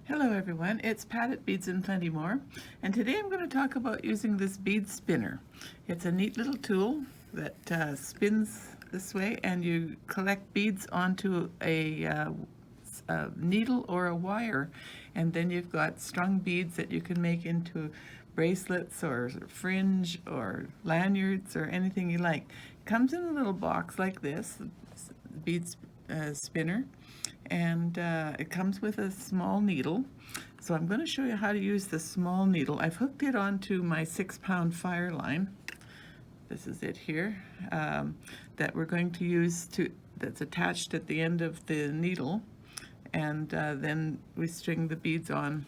Hello everyone, it's Pat at Beads and Plenty More, and today I'm going to talk about using this bead spinner. It's a neat little tool that spins this way, and you collect beads onto a needle or a wire, and then you've got strung beads that you can make into bracelets or fringe or lanyards or anything you like. It comes in a little box like this, bead spinner, and it comes with a small needle. So I'm going to show you how to use the small needle. I've hooked it onto my 6-pound fire line. This is it here, that we're going to use that's attached at the end of the needle, and then we string the beads on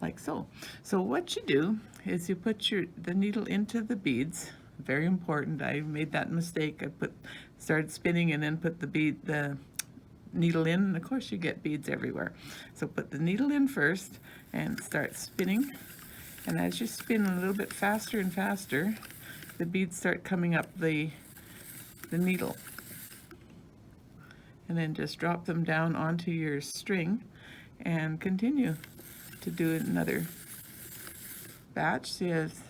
like so. So what you do is you put the needle into the beads. Very important. I made that mistake. I started spinning and then put the needle in, and of course you get beads everywhere. So put the needle in first and start spinning, and as you spin a little bit faster and faster, the beads start coming up the needle, and then just drop them down onto your string and continue to do another batch. See, as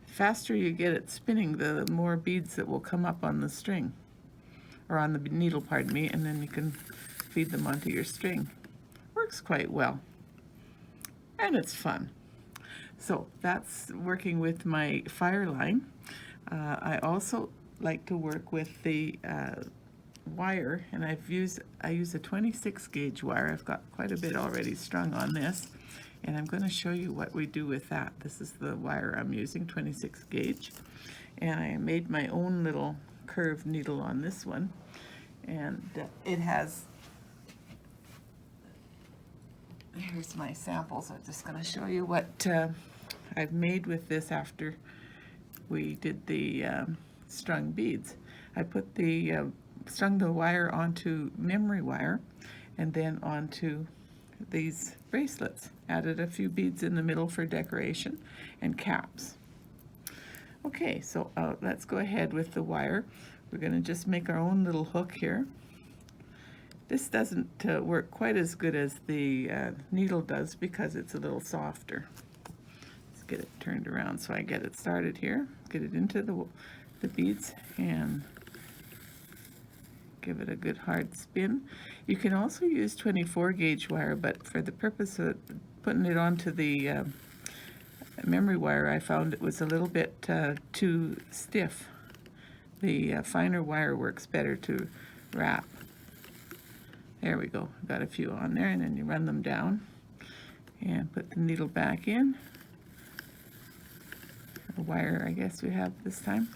faster you get it spinning, the more beads that will come up on the string, or on the needle, pardon me, and then you can feed them onto your string. Works quite well, and it's fun. So that's working with my fire line. I also like to work with the wire, and I use a 26 gauge wire. I've got quite a bit already strung on this, and I'm going to show you what we do with that. This is the wire I'm using, 26 gauge, and I made my own little curved needle on this one, and it has, here's my samples. I'm just going to show you what I've made with this after we did the strung beads. I put strung the wire onto memory wire, and then onto these bracelets. Added a few beads in the middle for decoration and caps. Okay, so let's go ahead with the wire. We're going to just make our own little hook here. This doesn't work quite as good as the needle does because it's a little softer. Let's get it turned around so I get it started here. Get it into the beads and give it a good hard spin. You can also use 24 gauge wire, but for the purpose of putting it onto the memory wire, I found it was a little bit too stiff. The finer wire works better to wrap. There we go. Got a few on there, and then you run them down and put the needle back in. The wire, I guess we have this time.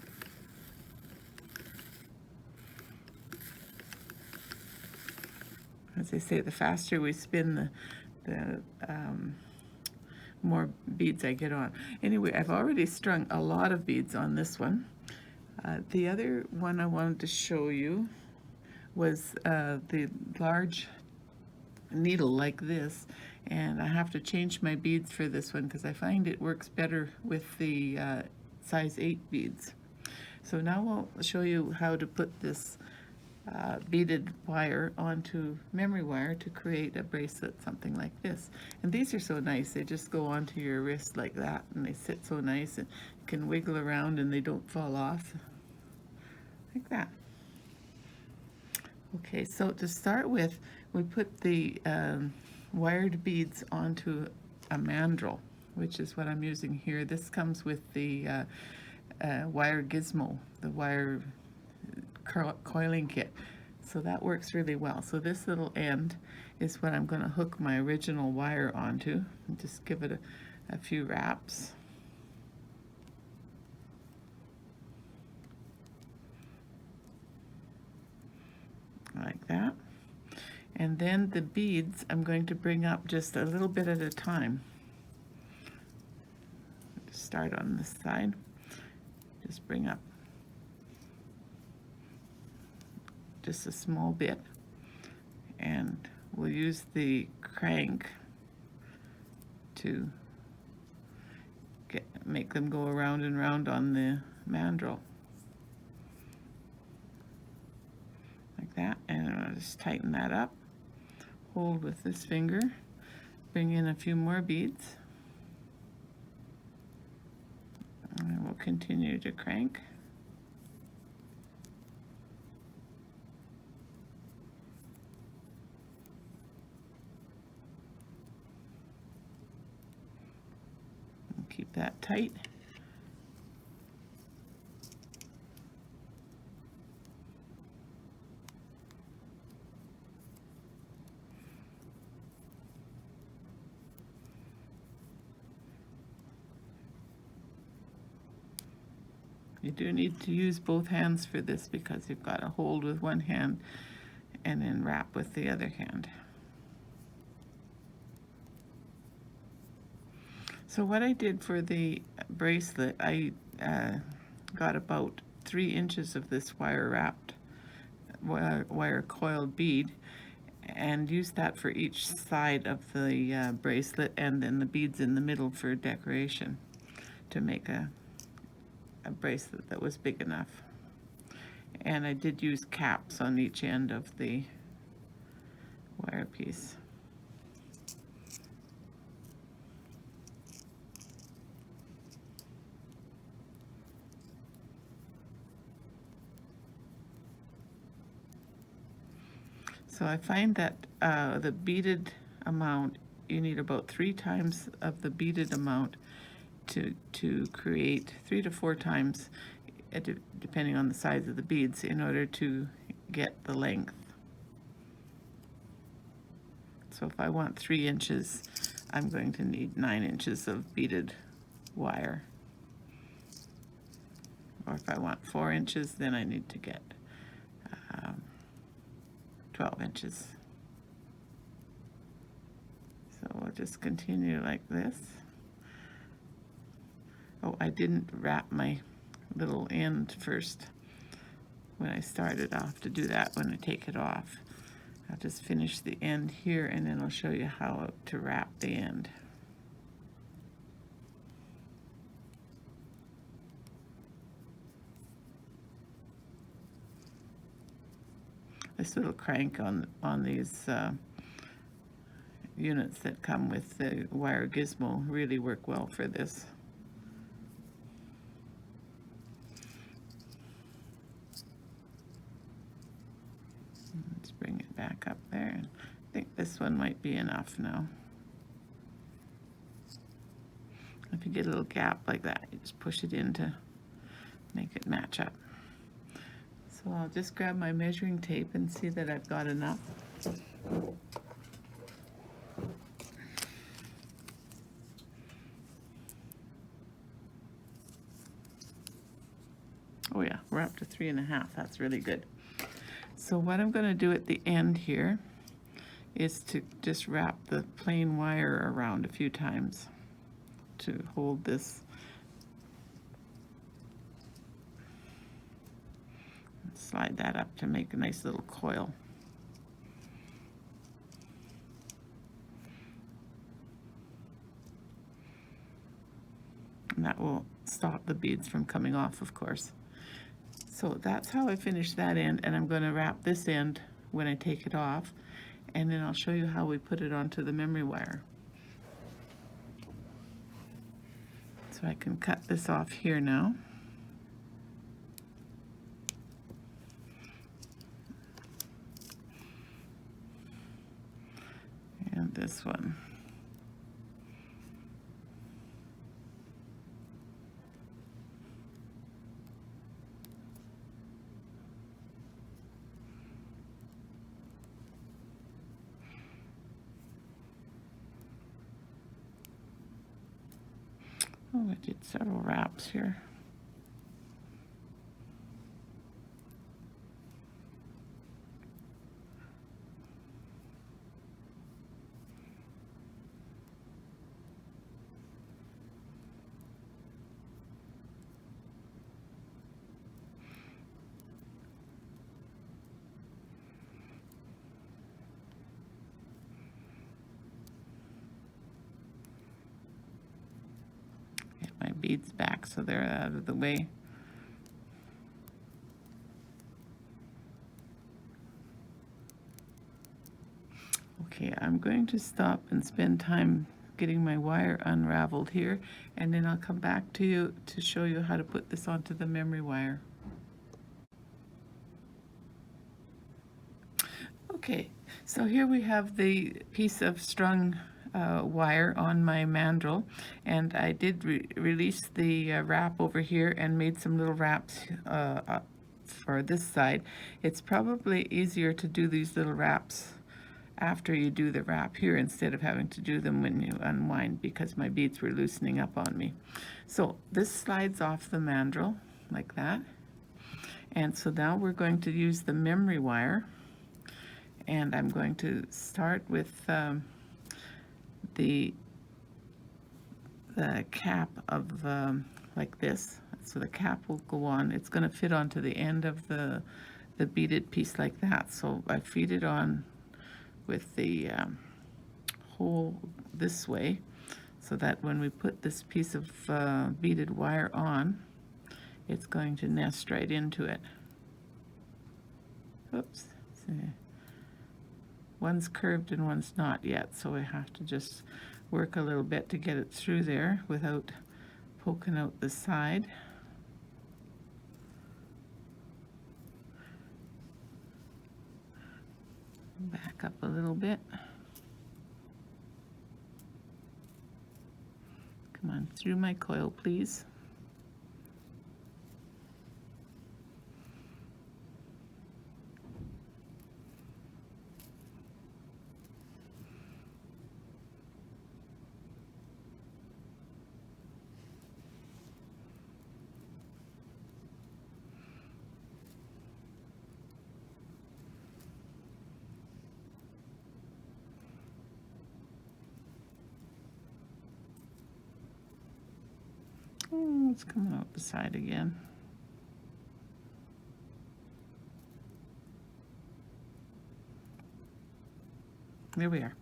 As I say, the faster we spin, the more beads I get on. Anyway, I've already strung a lot of beads on this one. The other one I wanted to show you was the large needle like this, and I have to change my beads for this one because I find it works better with the size 8 beads. So now I'll show you how to put this beaded wire onto memory wire to create a bracelet, something like this. And these are so nice. They just go onto your wrist like that, and they sit so nice, and you can wiggle around and they don't fall off like that. Okay, so to start with, we put the wired beads onto a mandrel, which is what I'm using here. This comes with the wire gizmo, the wire coiling kit. So that works really well. So this little end is what I'm going to hook my original wire onto, and just give it a few wraps. Like that. And then the beads I'm going to bring up just a little bit at a time. Start on this side. Just bring up just a small bit, and we'll use the crank to make them go around and round on the mandrel. Like that, and I'll just tighten that up. Hold with this finger bring in a few more beads. And we'll continue to crank. And keep that tight. You do need to use both hands for this because you've got to hold with one hand and then wrap with the other hand. So what I did for the bracelet, I got about 3 inches of this wire wrapped, wire coiled bead, and used that for each side of the bracelet, and then the beads in the middle for decoration to make a bracelet that was big enough. And I did use caps on each end of the wire piece. So I find that the beaded amount, you need about 3 times of the beaded amount to create 3 to 4 times, depending on the size of the beads, in order to get the length. So if I want 3 inches, I'm going to need 9 inches of beaded wire. Or if I want 4 inches, then I need to get 12 inches. So we'll just continue like this. Oh, I didn't wrap my little end first when I started off to do that when I take it off. I'll just finish the end here and then I'll show you how to wrap the end. This little crank on these units that come with the wire gizmo really work well for this. Let's bring it back up there. I think this one might be enough now. If you get a little gap like that, you just push it in to make it match up. So I'll just grab my measuring tape and see that I've got enough. Oh yeah, we're up to 3.5. That's really good. So what I'm going to do at the end here is to just wrap the plain wire around a few times to hold this. Slide that up to make a nice little coil. And that will stop the beads from coming off, of course. So that's how I finish that end, and I'm going to wrap this end when I take it off, and then I'll show you how we put it onto the memory wire. So I can cut this off here now. And this one. Oh, I did several wraps here. My beads back so they're out of the way. Okay, I'm going to stop and spend time getting my wire unraveled here, and then I'll come back to you to show you how to put this onto the memory wire. Okay, so here we have the piece of strung wire on my mandrel, and I did release the wrap over here and made some little wraps for this side. It's probably easier to do these little wraps after you do the wrap here instead of having to do them when you unwind, because my beads were loosening up on me. So this slides off the mandrel like that, and so now we're going to use the memory wire, and I'm going to start with the cap of like this. So the cap will go on. It's going to fit onto the end of the beaded piece like that. So I feed it on with the hole this way, so that when we put this piece of beaded wire on, it's going to nest right into it. Oops. See. One's curved and one's not yet, so I have to just work a little bit to get it through there without poking out the side. Back up a little bit. Come on, through my coil, please. It's coming out the side again. There we are.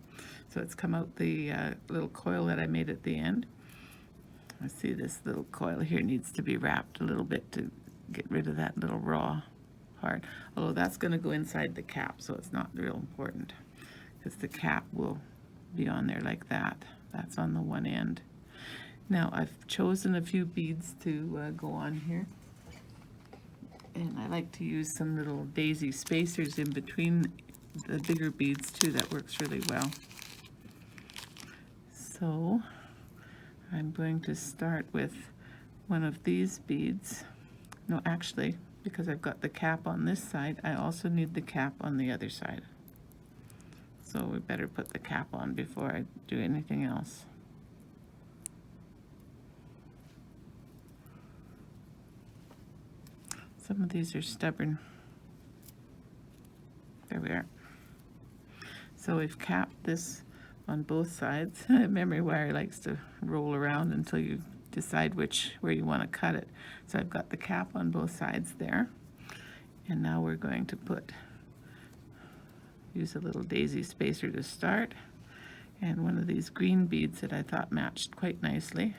So it's come out the little coil that I made at the end. I see this little coil here needs to be wrapped a little bit to get rid of that little raw part. Although that's going to go inside the cap, so it's not real important, because the cap will be on there like that. That's on the one end. Now I've chosen a few beads to go on here, and I like to use some little daisy spacers in between the bigger beads too. That works really well. So I'm going to start with one of these beads. No, actually, because I've got the cap on this side, I also need the cap on the other side. So we better put the cap on before I do anything else. Some of these are stubborn. There we are. So we've capped this on both sides. Memory wire likes to roll around until you decide where you want to cut it. So I've got the cap on both sides there. And now we're going to use a little daisy spacer to start, and one of these green beads that I thought matched quite nicely.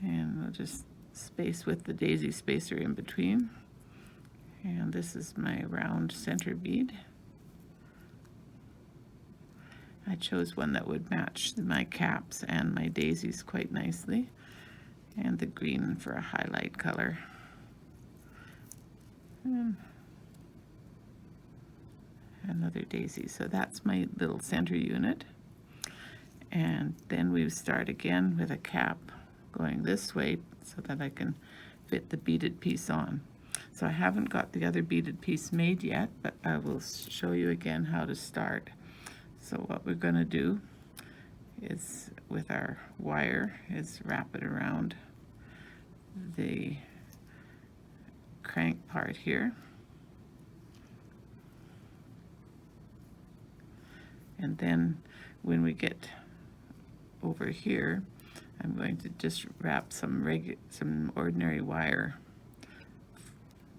And we'll just space with the daisy spacer in between. And this is my round center bead. I chose one that would match my caps and my daisies quite nicely, and the green for a highlight color. And another daisy. So that's my little center unit. And then we start again with a cap going this way so that I can fit the beaded piece on. So I haven't got the other beaded piece made yet, but I will show you again how to start. So what we're going to do is, with our wire, is wrap it around the crank part here. And then when we get over here, I'm going to just wrap some ordinary wire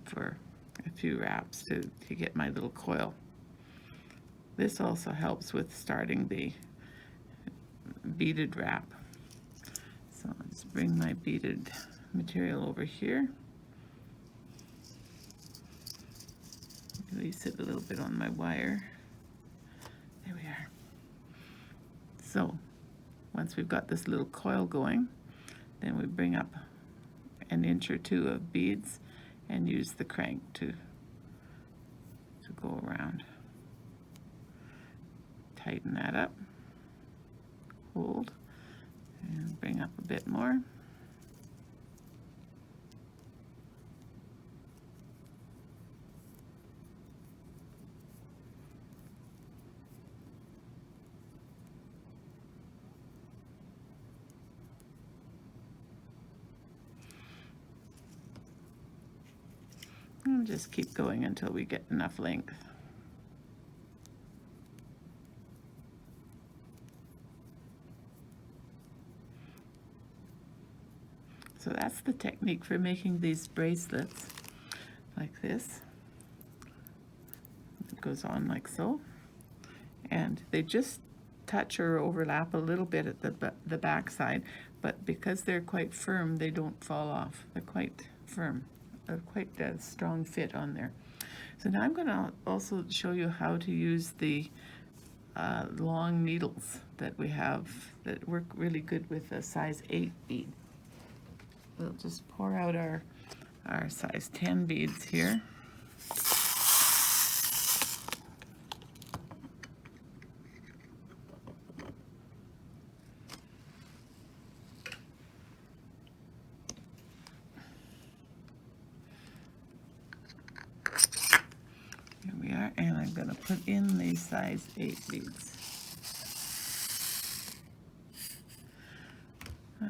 for a few wraps to get my little coil. This also helps with starting the beaded wrap. So let's bring my beaded material over here. Release it a little bit on my wire. There we are. So once we've got this little coil going, then we bring up an inch or two of beads and use the crank to go around. Tighten that up, hold, and bring up a bit more. And just keep going until we get enough length. So that's the technique for making these bracelets like this. It goes on like so, and they just touch or overlap a little bit at the back side, but because they're quite firm, they don't fall off. They're quite firm. Quite a strong fit on there. So now I'm going to also show you how to use the long needles that we have that work really good with a size 8 bead. We'll just pour out our size 10 beads here. And I'm going to put in the size 8 beads.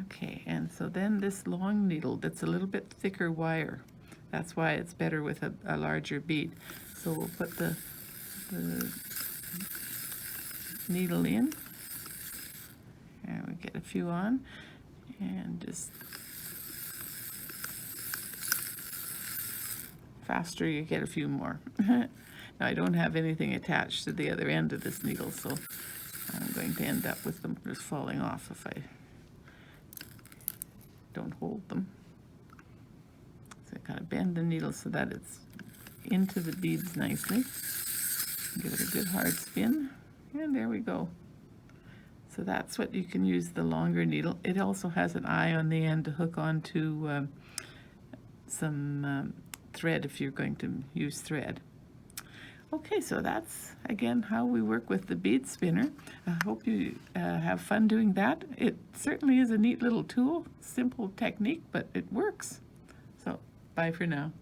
Okay, and so then this long needle that's a little bit thicker wire, that's why it's better with a larger bead. So we'll put the needle in, and we get a few on, and just faster you get a few more. Now, I don't have anything attached to the other end of this needle, so I'm going to end up with them just falling off if I don't hold them. So I kind of bend the needle so that it's into the beads nicely. Give it a good hard spin, and there we go. So that's what you can use the longer needle. It also has an eye on the end to hook onto some thread if you're going to use thread. Okay, so that's, again, how we work with the bead spinner. I hope you have fun doing that. It certainly is a neat little tool, simple technique, but it works. So, bye for now.